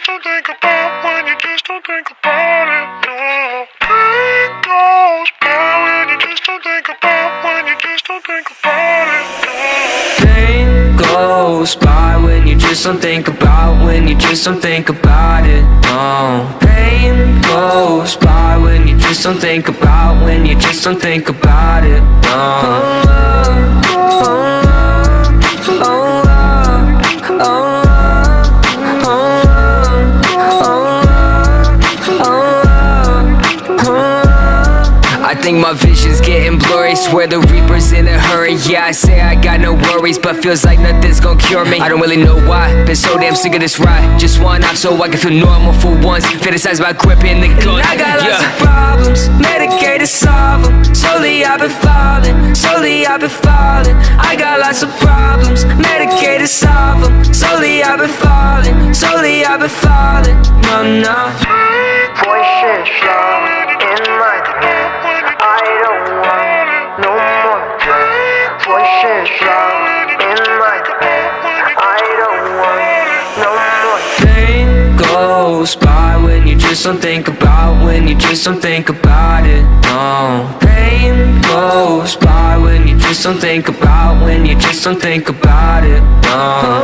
don't think about, when you just don't think about it, no. Pain goes by when you just don't think about, when you just don't think about it, no. Pain goes by when you just don't think about, when you just don't think about it, no. Pain goes by when you just don't think about, when you just don't think about it, no. I think my vision's getting blurry, swear the reaper's in a hurry. Yeah, I say I got no worries, but feels like nothing's gon' cure me. I don't really know why, been so damn sick of this ride. Just one off so I can feel normal for once. Fantasize about gripping the gun. I got lots of problems, medicated to solve them. Slowly I've been falling, slowly I've been falling. I got lots of problems, medicated to solve them. Slowly I've been falling, slowly I've been falling. No, no. Voices shout in my head, I don't want no more pain. Voices shout in my head, I don't want no more Pain goes by when you just don't think about, when you just don't think about it, no. Pain goes by when you just don't think about, when you just don't think about it, no.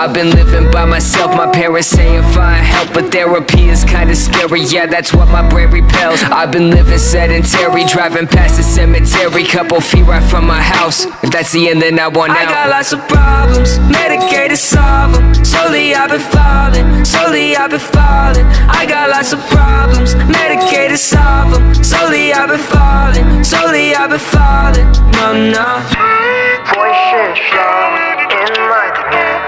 I've been living by myself, my parents saying find help, but therapy is kinda scary, yeah, that's what my brain repels. I've been living sedentary, driving past the cemetery, couple feet right from my house. If that's the end, then I want out. I got lots of problems, medicated to solve them. Slowly I've been falling, slowly I've been falling. I got lots of problems, medicated to solve them. Slowly I've been falling, slowly I've been falling. No, no. voices shout in my head,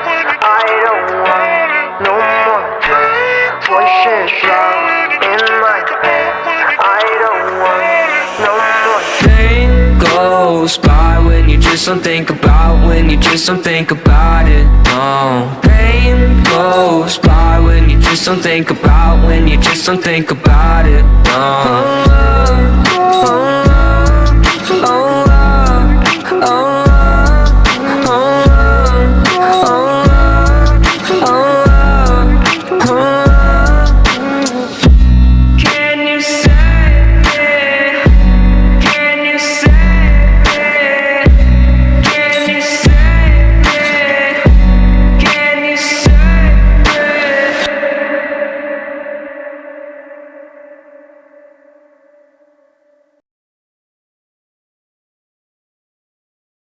I don't want no more pain. Voices shout in my head, I don't want no more Pain goes by when you just don't think about, when you just don't think about it, no. Pain goes by when you just don't think about, when you just don't think about it, no.